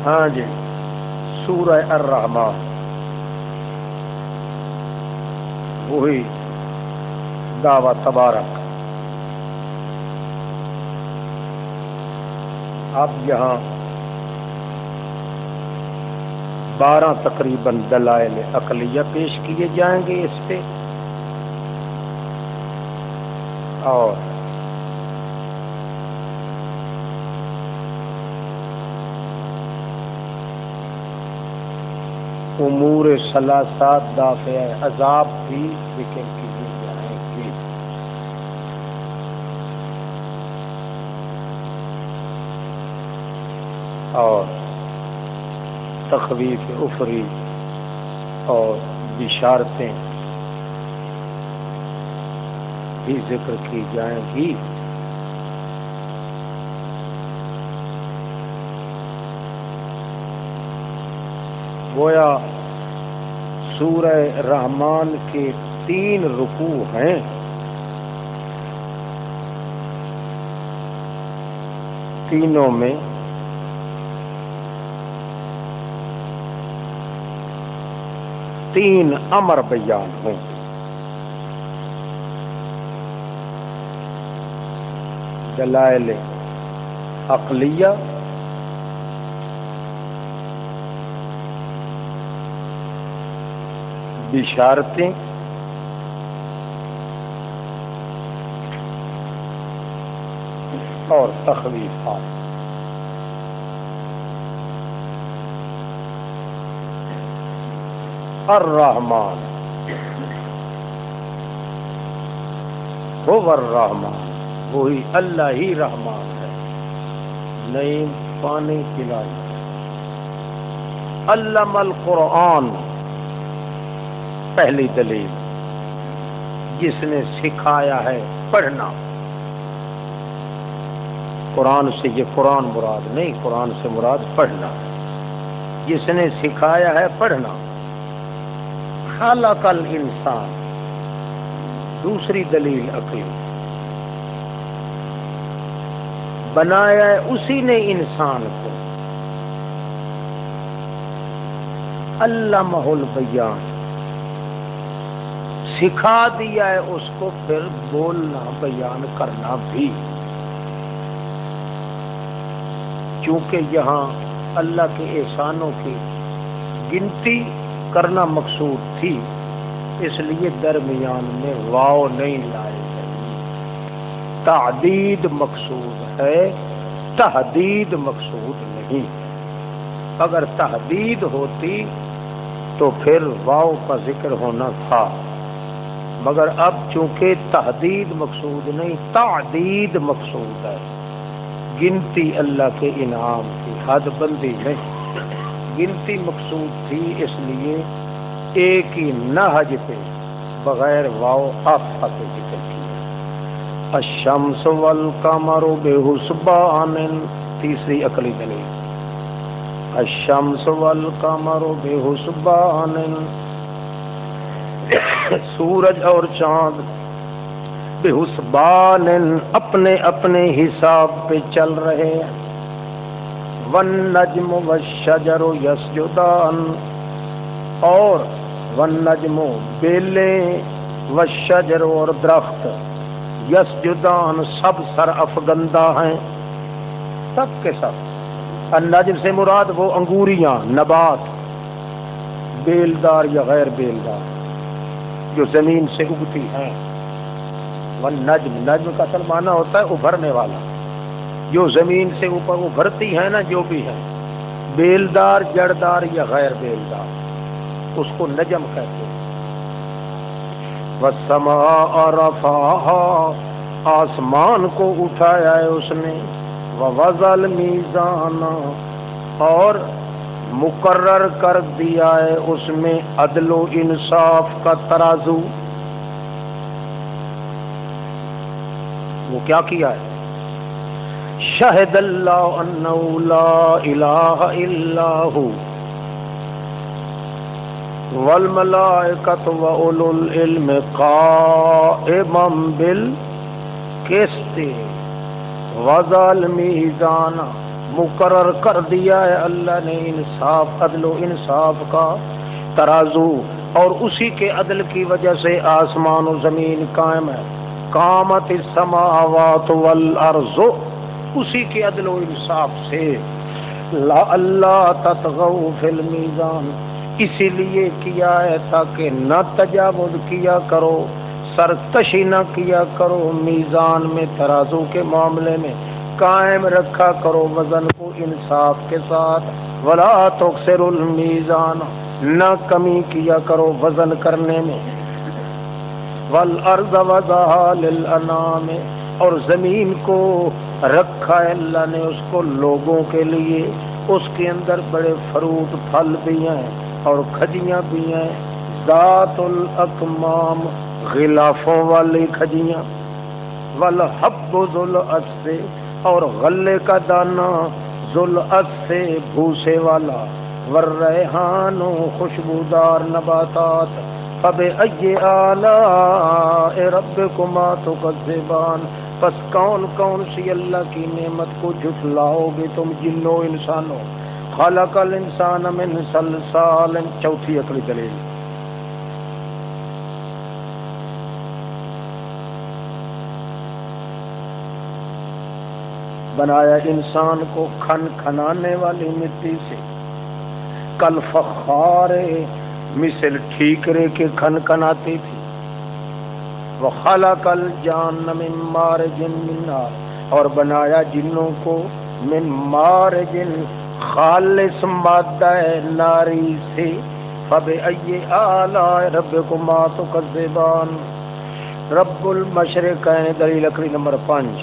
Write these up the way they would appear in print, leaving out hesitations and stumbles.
ہاں جی، سورہ الرحمن وہی دعوت تبارک. اب یہاں 12 تقریباً دلائل عقلیہ پیش کیے جائیں گے اس پہ، اور امور ثلاثہ دافع عذاب بھی ذکر کیے جائیں گے. اور تخویف اخروی اور بشارتیں بھی ذکر کی جائیں گی. گویا سورہ رحمان کے 3 رکوع ہیں. تینوں میں تین امر بیان ہوں گے. دلائل عقلیہ، بشارتیں، اور تخویفات. الرحمن هو الرحمن، وہی اللہ ہی رحمان ہے، نعیم پانی پلائی. علم القرآن، پہلی دلیل، جس نے سکھایا ہے پڑھنا. قرآن سے یہ قرآن مراد نہیں، قرآن سے مراد پڑھنا. جس نے سکھایا ہے پڑھنا. خلق الانسان، دوسری دلیل عقلی، بنایا ہے اسی نے انسان کو. علمہ البیان، سکھا دیا ہے اس کو پھر بولنا بیان کرنا بھی. چونکہ یہاں اللہ کے احسانوں کی گنتی کرنا مقصود تھی، اس لیے درمیان میں واو نہیں لائے گئے. تعدید مقصود ہے، تحدید مقصود نہیں. اگر تحدید ہوتی تو پھر واو کا ذکر ہونا تھا، مگر اب چونکہ تحدید مقصود نہیں، تعدید مقصود ہے. گنتی اللہ کے انعام کی، حد بندی نہیں، گنتی مقصود تھی. اس لیے ایک ہی نہج پہ بغیر واو آفا کے ذکر کیا. الشمس والقمر بحسبان، تیسری عقلی دلیل. الشمس والقمر بحسبان، سورج اور چاند بحسبان، اپنے اپنے حساب پہ چل رہے ہیں. والنجم والشجر یسجدان، اور والنجم بیلیں، والشجر اور درخت، یسجدان سب سر افگندہ ہیں، سب کے سب. النجم سے مراد وہ انگوریاں، نبات، بیلدار یا غیر بیلدار جو زمین سے اگتی ہیں. والنجم، نجم کا اصل معنی ہوتا ہے ابھرنے والا، جو زمین سے اوپر ابھرتی ہے نا، جو بھی ہے، بیلدار، جڑدار یا غیر بیلدار، اس کو نجم کہتے ہیں. والسماء رفعها، آسمان کو اٹھایا ہے اس نے. ووضع المیزان، اور مقرر کر دیا ہے اس میں عدل و انصاف کا ترازو. وہ کیا کیا ہے؟ شہد اللہ انہ لا الہ الا ہو والملائکۃ واولو العلم قائما بالقسط وضع المیزان مقرر کر دیا ہے اللہ نے انصاف، عدل و انصاف کا ترازو، اور اسی کے عدل کی وجہ سے آسمان و زمین قائم ہے۔ قامت السماوات والارض، اسی کے عدل و انصاف سے لا اللہ تطغوا فی المیزان، اسی لیے کیا ہے تاکہ نہ تجاوز کیا کرو، سرکشی نہ کیا کرو، میزان میں ترازو کے معاملے میں قائم رکھا کرو وزن کو انصاف کے ساتھ، ولا تکسروا المیزان، نہ کمی کیا کرو وزن کرنے میں، والارض وضعها للانام، اور زمین کو رکھا ہے اللہ نے اس کو لوگوں کے لیے، اس کے اندر بڑے فروٹ پھل بھی ہیں اور کھجیاں بھی ہیں، ذات الاکمام، غلافوں والی کھجیاں، والحب ذو العصف، اور غلے کا دانہ ذو العصف، بھوسے والا، والریحان، خوشبودار نباتات، فبأي آلاء ربكما تكذبان، پس کون کون سی اللہ کی نعمت کو جھٹلاؤ گے تم جنوں انسانوں۔ خلق الانسان من صلصال، چوتھی عقلی دلیل، بنایا انسان کو کھن کھنانے والی مٹی سے، کالفخار، مثل ٹھیکرے کے کھن کھناتی تھی، وخلق الجان من مارج من نار، اور بنایا جنوں کو من مارج، خالص مادہ ناری سے، فبأي آلاء ربكما تكذبان، رب المشرقین، دلیل لکڑی نمبر 5،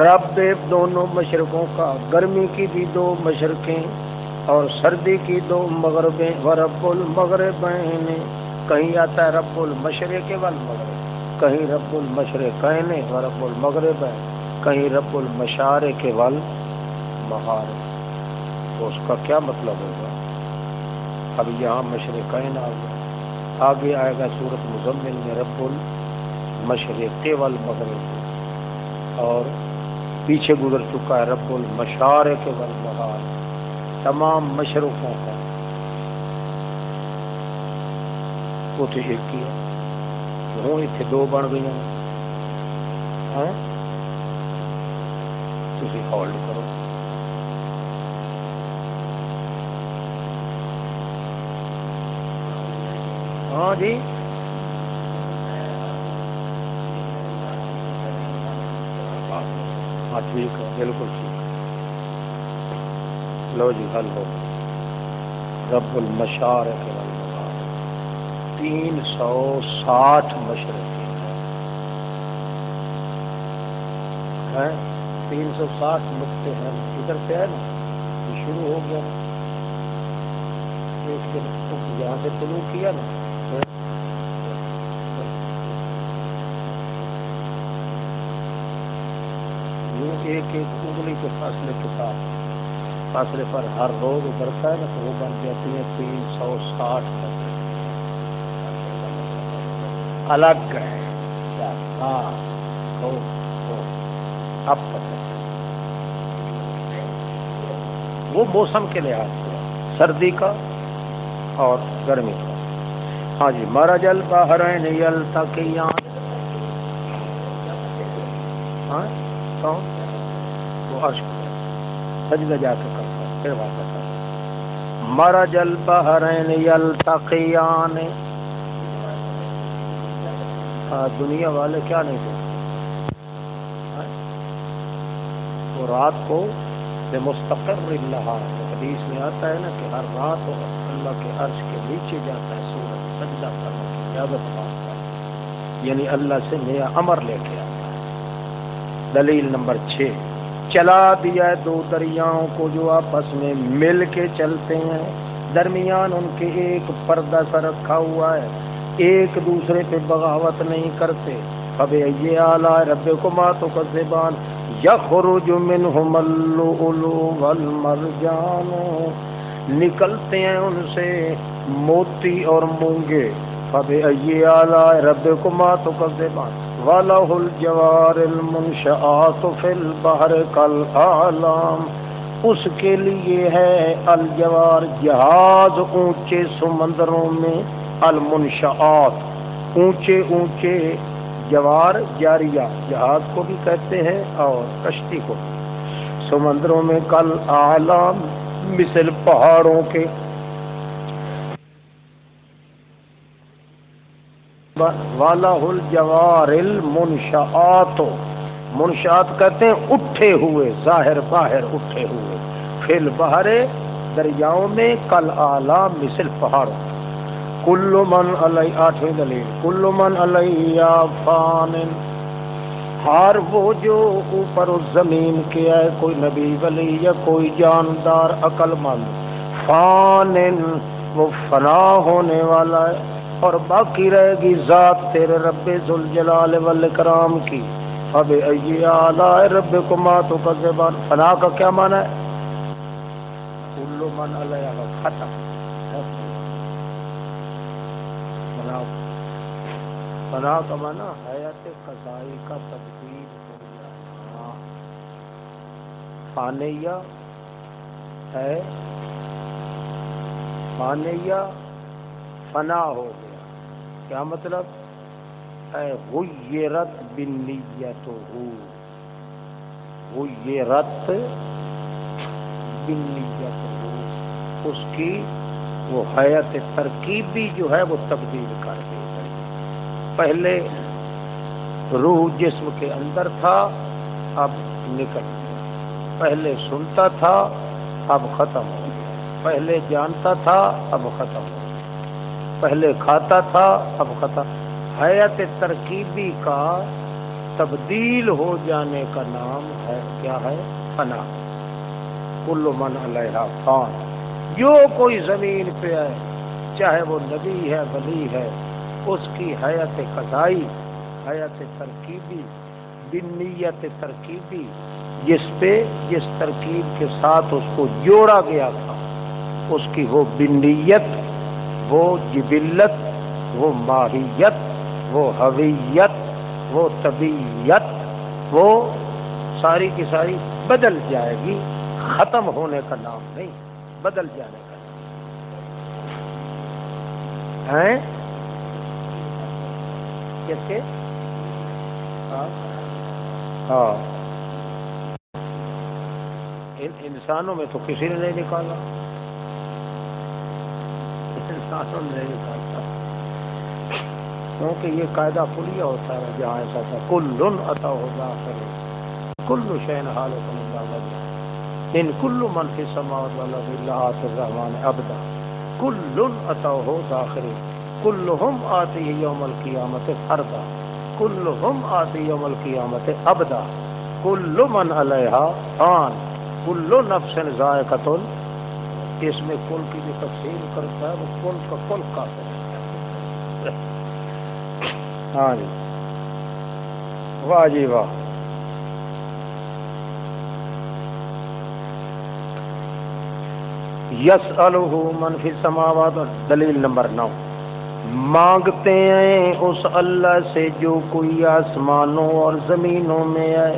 رب دونوں مشرقوں کا، گرمی کی بھی 2 مشرقیں اور سردی کی 2 مغربیں، ورب المغربین، کہیں آتا ہے رب المشرق والمغرب، کہیں رب المشرقین ورب المغربین، کہیں رب المشارق والمغارب، تو اس کا کیا مطلب ہوگا؟ اب یہاں مشرقین آ گیا، آگے آئے گا سورۃ مزمل میں رب المشرق والمغرب، اور پیچھے گزر چکا ہے رب المشارق والمغارب، تمام مشرقوں کا وہ تو ایک ہی ہے، ہوں اتنے 2 بن گئی ہیں، تسی ہولڈ کرو۔ ہاں جی، ہاں ٹھیک ہے، بالکل ٹھیک ہے، لو جی حل ہو، رب المشارق والمغارب، 360 مشرقیں ہیں، 360 نقطے ہیں، ادھر سے ہے نا، یہ شروع ہو گیا نا، اس کے یہاں سے طلوع کیا نا، یوں ایک ایک انگلی کے فاصلے کے ساتھ، فاصلے پر ہر روز ابھرتا ہے نا، تو وہ بن جاتی ہیں 360 الگ ہے، ہاں ہو اب پتہ وہ موسم کے لحاظ سے، سردی کا اور گرمی کا۔ ہاں جی، مرج البحرین یلتقیان، ہاں کون وہ عرش سجدہ جا کے کرتا ہے، پھر واپس آتا ہے، مرج البحرین یلتقیان، دنیا والے کیا نہیں دیکھتے، وہ رات کو بے مستقر اللہ، حدیث میں آتا ہے نا کہ ہر رات اللہ کے عرش کے نیچے جاتا ہے سورج سجدہ کرنے کی اجازت مانگتا ہے، یعنی اللہ سے نیا امر لے کے آتا ہے۔ دلیل نمبر 6، چلا دیا ہے 2 دریاؤں کو جو آپس میں مل کے چلتے ہیں، درمیان ان کے ایک پردہ سا رکھا ہوا ہے، ایک دوسرے پہ بغاوت نہیں کرتے، فبأي آلاء ربكما تكذبان، یخرج منہم اللؤلؤ والمرجان، نکلتے ہیں ان سے موتی اور مونگے، فبأي آلاء ربكما تكذبان، وَلَهُ الْجَوَارِ الْمُنْشَآتُ فِي الْبَحْرِ كَالْأَعْلَامِ، اس کے لیے ہے الجوار جہاز اونچے سمندروں میں، المنشآت اونچے اونچے، جوار جاریہ جہاز کو بھی کہتے ہیں اور کشتی کو، سمندروں میں کل اعلام مثل پہاڑوں کے، وَلَهُ الْجَوَارِ الْمُنْشَآتُ، منشآت کہتے ہیں اٹھے ہوئے، ظاہر باہر اٹھے ہوئے، فی البحر دریاؤں میں، کل اعلام مثل پہاڑوں، کل من علی، آٹھویں دلیل، کل من علیہ فان، ہر وہ جو اوپر اس زمین کے ہے، کوئی نبی ولی یا کوئی جاندار عقل مند، فان وہ فنا ہونے والا ہے، اور باقی رہے گی ذات تیرے رب ذوالجلال والاکرام کی، اب ای آلاء ربکما تکذبان، فنا کا کیا معنی ہے؟ کل من علیہ ختم، فنا کا معنی حیات قضائی کا تبدیل ہو جانا، فانیہ ہے، فانیہ فنا ہو گیا، کیا مطلب؟ اے غیرت بنیتہ، غیرت بنیتہ، اس کی وہ حیات ترکیبی جو ہے وہ تبدیل کر دی گئی، پہلے روح جسم کے اندر تھا اب نکل گیا، پہلے سنتا تھا اب ختم ہو گیا، پہلے جانتا تھا اب ختم ہو گیا، پہلے کھاتا تھا اب ختم، حیات ترکیبی کا تبدیل ہو جانے کا نام ہے کیا ہے؟ فنا، کل من علیہا فان، جو کوئی زمین پہ ہے چاہے وہ نبی ہے ولی ہے، اس کی حیات قضائی، حیات ترکیبی، بنیت ترکیبی، جس ترکیب کے ساتھ اس کو جوڑا گیا تھا، اس کی وہ بنیت، وہ جبلت، وہ ماہیت، وہ ہویت، وہ طبیعت، وہ ساری کی ساری بدل جائے گی، ختم ہونے کا نام نہیں، بدل جانے کا نام ہے۔ کس کے؟ ہاں، ان انسانوں میں تو کسی نے نہیں نکالا، انسانوں نے نہیں نکالتا، کیونکہ یہ قاعدہ کلیہ ہوتا ہے جہاں ایسا تھا، کل اتہ داخل، کل شیء حالۃ الا وجہ، ان کل من فی السماوات والارض الا آتی الرحمن عبدا، کل اتہ داخل، کلہم آتی یوم القیامت فردا، کلہم آتی یوم القیامت عبدا، کل من علیہا فان، کل نفس ذائقۃ، اس میں کل کی جو تفصیل کرتا ہے وہ کل کا کل کافر ہے۔ ہاں جی، واہ جی واہ، یسألہ من فی السماوات، دلیل نمبر 9، مانگتے ہیں اس اللہ سے جو کوئی آسمانوں اور زمینوں میں ہے،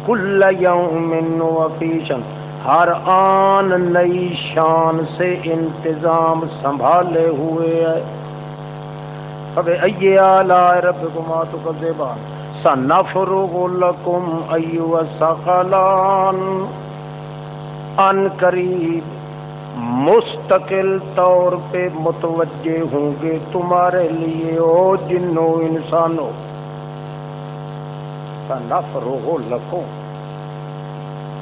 کل یوم وفی شان، ہر آن نئی شان سے انتظام سنبھالے ہوئے ہے، فبأی آلاء ربکما تکذبان، سنفرغ لکم ایھا الثقلان، ان قریب مستقل طور پہ متوجہ ہوں گے تمہارے لیے او جنوں انسانوں، سنفرغ لکم،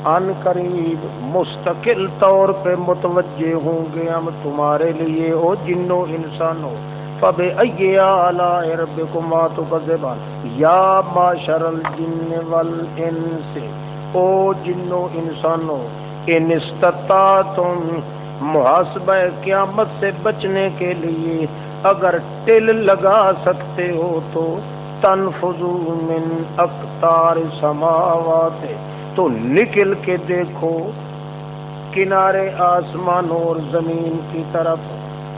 ان قریب مستقل طور پہ متوجہ ہوں گے ہم تمہارے لیے او جنوں انسانوں، فبأی آلاء ربکما تکذبان، یا معشر الجن والانس، او جنوں انسانوں، ان استطاعتم، محاسبہ قیامت سے بچنے کے لیے اگر ٹل لگا سکتے ہو تو، تنفذوا من اقطار السماوات، تو نکل کے دیکھو کنارے آسمانوں اور زمین کی طرف،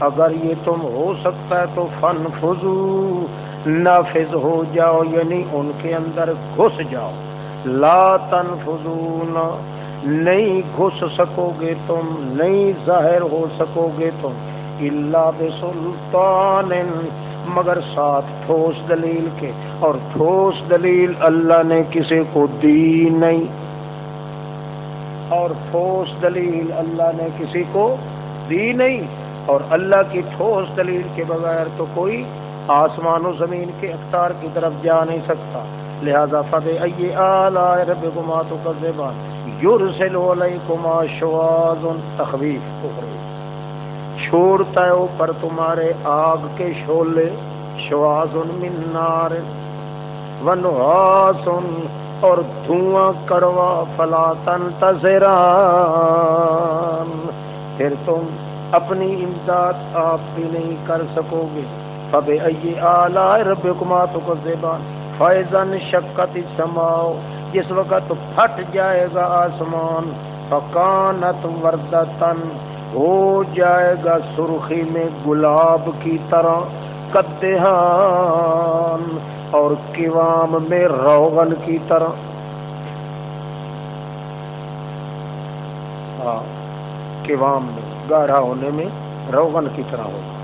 اگر یہ تم ہو سکتا ہے تو فنفذوا، نافذ ہو جاؤ یعنی ان کے اندر گھس جاؤ. لا تنفذون نہیں گھس سکو گے تم، نہیں ظاہر ہو سکو گے تم، الا بسلطان مگر ساتھ ٹھوس دلیل کے. اور ٹھوس دلیل اللہ نے کسی کو دی نہیں، اور ٹھوس دلیل اللہ نے کسی کو دی نہیں، اور اللہ کی ٹھوس دلیل کے بغیر تو کوئی آسمان و زمین کے اقطار کی طرف جا نہیں سکتا. لہذا فبأي آلاء ربكما تكذبان يرسل عليكما شواظ تخویف اخری چھوڑتا ہے اوپر تمہارے آگ کے شعلے، شواظ من نار ونحاس اور دھواں کڑوا فلا تنتصران پھر تم اپنی امداد آپ بھی نہیں کر سکو گے. فبأي آلاء ربكما تكذبان فَإِذَا انشَقَّتِ السَّمَاءُ جس وقت پھٹ جائے گا آسمان، فَكَانَتْ وَرْدَةً ہو جائے گا سرخی میں گلاب کی طرح، کدہان اور قوام میں روغن کی طرح. قوام میں گاڑھا ہونے میں روغن کی طرح ہوگا،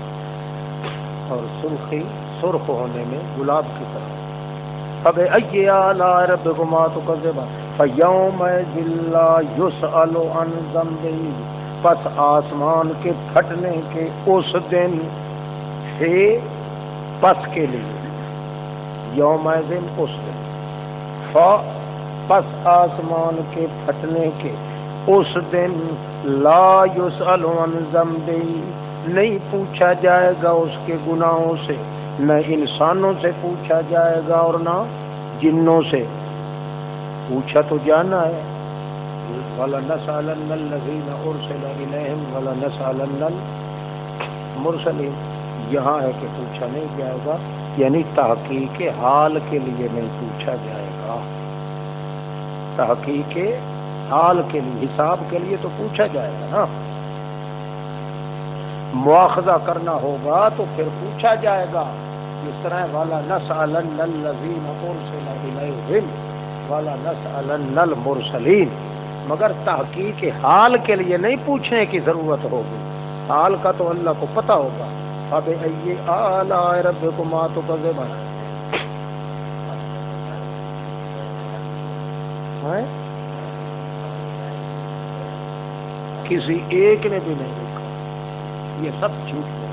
اور سرخی سرخ ہونے میں گلاب کی طرح. فبأي آلاء ربكما تكذبان فيومئذ لا يسأل عن ذنبه پس آسمان کے پھٹنے کے اس دن سے پس کے لیے، یومئذ اس دن، پس آسمان کے پھٹنے کے اس دن لا يسأل عن ذنبه نہیں پوچھا جائے گا اس کے گناہوں سے، نہ انسانوں سے پوچھا جائے گا اور نہ جنوں سے. پوچھا تو جانا ہے، وَلَنَسْأَلَنَّ الَّذِينَ أُرْسِلَ إِلَيْهِمْ وَلَنَسْأَلَنَّ الْمُرْسَلِينَ. یہاں ہے کہ پوچھا نہیں جائے گا، یعنی تحقیق حال کے لیے نہیں پوچھا جائے گا. تحقیق حال کے لیے، حساب کے لیے تو پوچھا جائے گا نا. مواخذہ کرنا ہوگا تو پھر پوچھا جائے گا. اس طرح والا نسألن الذین ارسل الیہم والا نسألن المرسلین، مگر تحقیق حال کے لیے نہیں پوچھنے کی ضرورت ہوگی، حال کا تو اللہ کو پتہ ہوگا. فبأي آلاء ربكما تكذبان کسی ایک نے بھی نہیں لکھا، یہ سب جھوٹ ہے.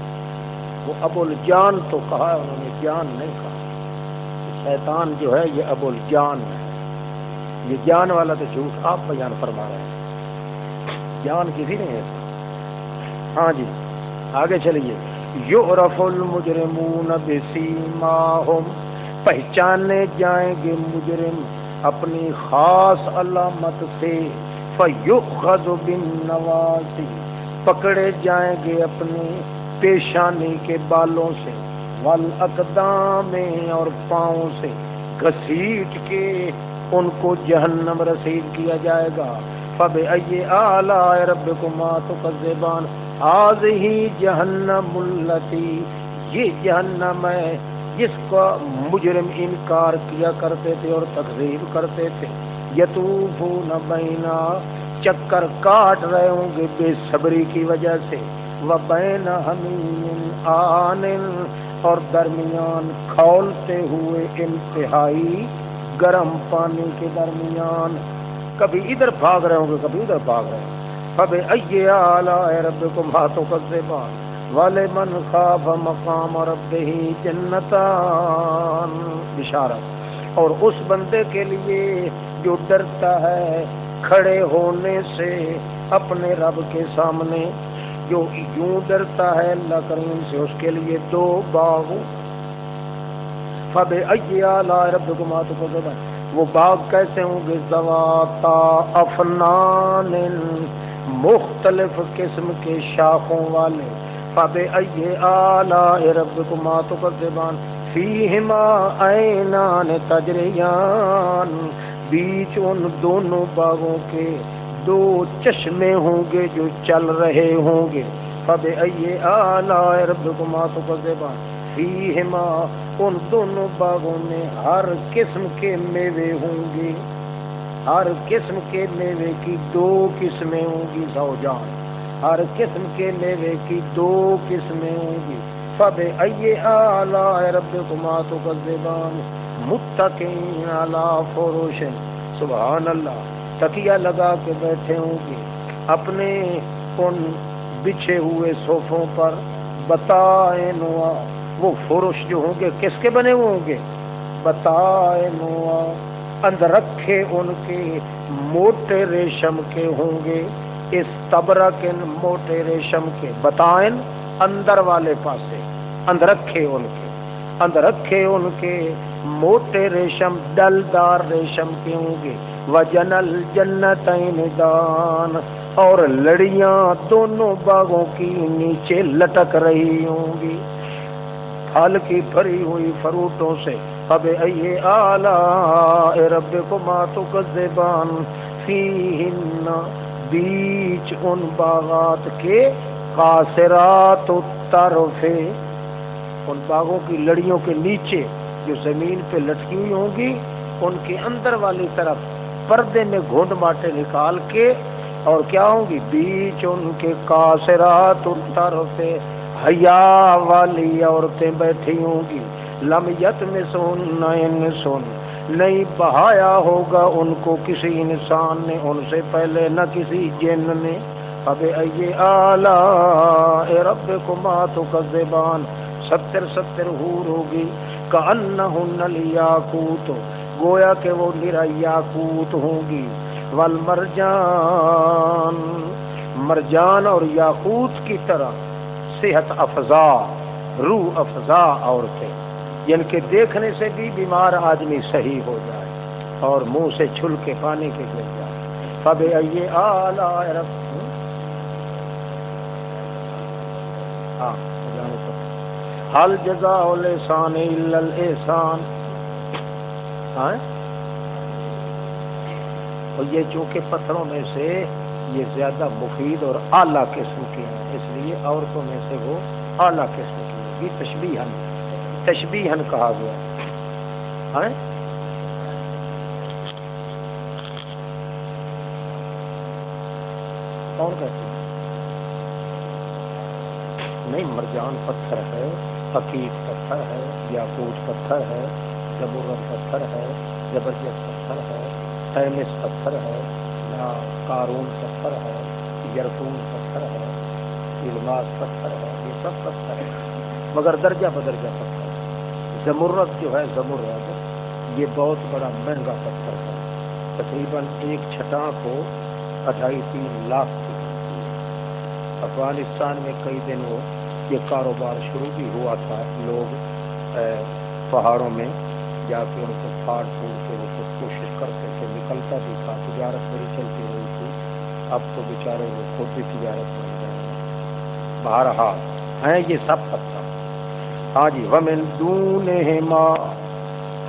وہ ابو الجان تو کہا ہے، انہوں نے جان نہیں کہا. شیطان جو ہے یہ ابو الجان ہے، یہ جان والا تو جھوٹ آپ بیان فرما رہے ہیں، جان کسی نے ہے. ہاں جی آگے چلیے. یعرف المجرمون بسیماہم پہچانے جائیں گے مجرم اپنی خاص علامت سے. فیؤخذ بالنواصی پکڑے جائیں گے اپنی پیشانی کے بالوں سے، والاقدام اور پاؤں سے، گھسیٹ کے ان کو جہنم رسید کیا جائے گا. فبأي آلاء ربكما تكذبان هذه جہنم التي یہ جہنم ہے جس کا مجرم انکار کیا کرتے تھے اور تکذیب کرتے تھے. یطوفون بینا چکر کاٹ رہے ہوں گے بے صبری کی وجہ سے، وبین حمیم آن اور درمیان کھولتے ہوئے انتہائی گرم پانی کے درمیان، کبھی ادھر بھاگ رہے ہوں گے کبھی ادھر بھاگ رہے ہیں. فبأي آلاء ربكما تكذبان ولمن خاف مقام ربه جنتان بشارت. اور اس بندے کے لیے جو ڈرتا ہے کھڑے ہونے سے اپنے رب کے سامنے، جو یوں ڈرتا ہے اللہ کریم سے، اس کے لیے دو باغ. فبأي آلاء ربكما تكذبان وہ باغ کیسے ہوں گے؟ ذواتا افنان مختلف قسم کے شاخوں والے. فبأي آلاء ربكما تكذبان فیہما عینان تجریان بیچ ان دونوں باغوں کے دو چشمے ہوں گے جو چل رہے ہوں گے. فبأي آلاء ربكما تكذبان فیہما ان دونوں باغوں میں ہر قسم کے میوے ہوں گے، ہر قسم کے میوے کی دو قسمیں ہوں گی، زوجان، ہر قسم کے میوے کی دو قسمیں ہوں گی۔ فَبِأَيِّ آلَاءِ رَبِّكُمَا تُكَذِّبَانِ مُتَّكِئِينَ عَلَىٰ فُرُشٍ، سبحان اللہ، تکیہ لگا کے بیٹھے ہوں گے اپنے ان بچھے ہوئے صوفوں پر، بطائنوا، وہ فرش جو ہوں گے کس کے بنے ہوئے ہوں گے؟ بطائنوا، اندرکھے ان کے موٹے ریشم کے ہوں گے، استبرق، موٹے ریشم کے، بطائن اندر والے پاسے، اندرکھے ان کے، اندرکھے ان کے موٹے ریشم ڈلدار ریشم کے ہوں گے، وجن الجنتین دان، اور لڑیاں دونوں باغوں کی نیچے لٹک رہی ہوں گی پھل کی بھری ہوئی فروٹوں سے۔ فَبِأَيِّ آلَاءِ رَبِّكُمَا تُكَذِّبَانِ فِيهِنَّ، بیچ ان باغات کے، قاصرات الطرف، ان باغوں کی لڑیوں کے نیچے جو زمین پہ لٹکی ہوئی ہوں گی، ان کے اندر والی طرف پردے میں گھونڈ ماٹے نکال کے، اور کیا ہوں گی؟ بیچ ان کے قاصرات الطرف، حیا والی عورتیں بیٹھی ہوں گی، لم یطمثہن انس، نہیں بہایا ہوگا ان کو کسی انسان نے ان سے پہلے، نہ کسی جن نے۔ فَبِأَيِّ آلَاءِ رَبِّكُمَا تُكَذِّبَانِ، 70 حور ہوگی، کأنہن الیاقوت، گویا کہ وہ نرا یاقوت ہوں گی، والمرجان، مرجان اور یاقوت کی طرح، صحت افزا، روح افزا عورتیں، جن کے دیکھنے سے بھی بیمار آدمی صحیح ہو جائے اور منہ سے چھل کے پانی کے گر جائے۔ فَبِأَيِّ آلَاءِ رَبِّكُمَا، هل جزاء الإحسان إلا الإحسان، اور یہ چونکہ پتھروں میں سے یہ زیادہ مفید اور اعلیٰ قسم کے ہیں، اس لیے عورتوں میں سے وہ اعلیٰ قسم کی ہوگی، تشبیہن کہا گیا ہے۔ کون کہتے ہیں؟ نہیں، مرجان پتھر ہے، حقیق پتھر ہے، یاقوت پتھر ہے، زبرجد پتھر ہے، زبرجد پتھر ہے، تیمس پتھر ہے، یا قارون پتھر ہے، یرقون پتھر ہے، الماس پتھر ہے، یہ سب پتھر ہے مگر درجہ بدرجہ پتھر ہے۔ زمرد جو ہے، زمرد یہ بہت بڑا مہنگا پتھر ہے، تقریباً ایک چھٹاں کو 2.5-3 لاکھ کی ملتی ہے۔ افغانستان میں کئی دن وہ یہ کاروبار شروع بھی ہوا تھا، لوگ پہاڑوں میں جا کے ان کو پھاڑ پھوڑ کے وہ کوشش کرتے تھے، نکلتا بھی تھا، تجارت بڑی چلتی رہی تھی، اب تو بیچارے وہ خود بھی تجارت بن گئے ہیں۔ بہرحال ہیں یہ سب پتھر، ہاں جی۔ وَمِن دُونِهِمَا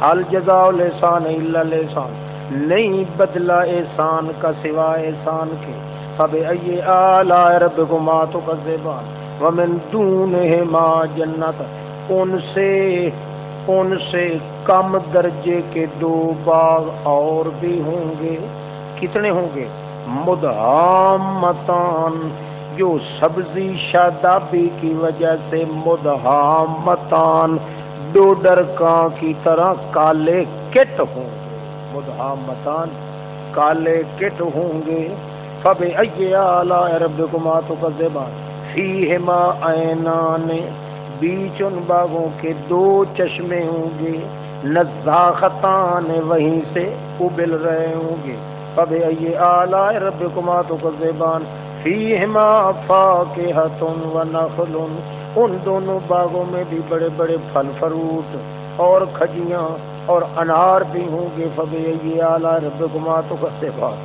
هَلْ جَزَاءُ الْإِحْسَانِ إِلَّا الْإِحْسَانُ، نہیں بدلہ احسان کا سوائے احسان کے۔ فَبِأَيِّ آلَاءِ رَبِّكُمَا تُكَذِّبَانِ وَمِن دُونِهِمَا جَنَّتَانِ، ان سے کم درجے کے 2 باغ اور بھی ہوں گے، کتنے ہوں گے؟ مدہامتان، جو سبزی شادابی کی وجہ سے، مدہامتان، ڈوڈرکاں کی طرح کالے کٹ ہوں گے، مدہامتان کالے کٹ ہوں گے۔ فَبِأَيِّ آلَاءِ رَبِّكُمَا تُكَذِّبَانِ فِيهِمَا عَيْنَانِ، بیچ ان باغوں کے 2 چشمے ہوں گے، نزاختان، وہیں سے ابل رہے ہوں گے۔ فَبِأَيِّ آلَاءِ رَبِّكُمَا تُكَذِّبَانِ فِيهِمَا فَاكِهَةٌ وَنَخْلٌ، ان دونوں باغوں میں بھی بڑے بڑے پھل فروٹ اور کھجیاں اور انار بھی ہوں گے۔ فَبِأَيِّ آلَاءِ رَبِّكُمَا تُكَذِّبَانِ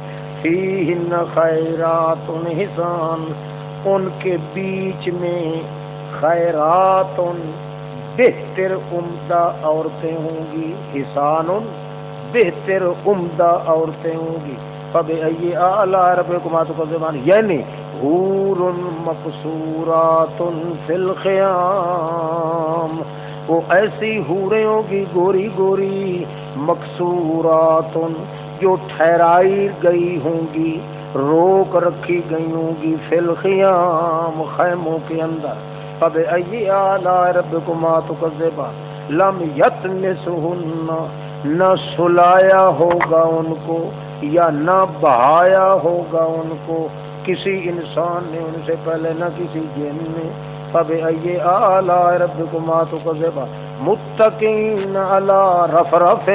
فِيهِنَّ خَيْرَاتٌ حِسَانٌ، ان کے بیچ میں خیرات، بہتر عمدہ عورتیں ہوں گی، حسان، بہتر عمدہ عورتیں ہوں گی۔ فَبِأَيِّ آلَاءِ رَبِّكُمَا تُكَذِّبَانِ، یعنی حور مقصورات فی الخیام، وہ ایسی حوریں ہوگی گوری گوری، مقصورات جو ٹھہرائی گئی ہوں گی، روک رکھی گئی ہوں گی، فی الخیام خیموں کے اندر۔ فبأي آلاء ربكما تكذبان لم يطمثهن، نہ سلایا ہوگا ان کو یا نہ بہایا ہوگا ان کو کسی انسان نے ان سے پہلے، نہ کسی جن نے۔ فبأي آلاء ربكما تكذبان متقین علی رفرف،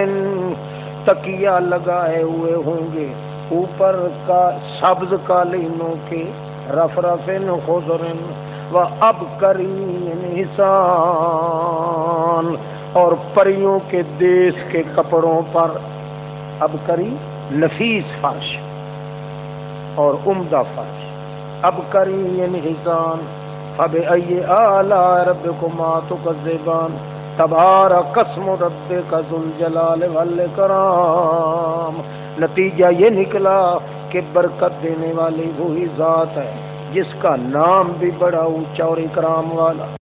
تکیہ لگائے ہوئے ہوں گے اوپر کا سبز قالینوں کے، رفرف خضر وَأَبْقَرِيٍّ حِسَانٍ، اور پریوں کے دیس کے کپڑوں پر، ابکری نفیس فرش اور عمدہ فرش، ابقريٍ حسان۔ فبأي آلاء ربكما تكذبان تبارك اسم ربك ذو الجلال والإكرام۔ نتیجہ یہ نکلا کہ برکت دینے والی وہی ذات ہے جس کا نام بھی بڑا اونچا اور اکرام والا۔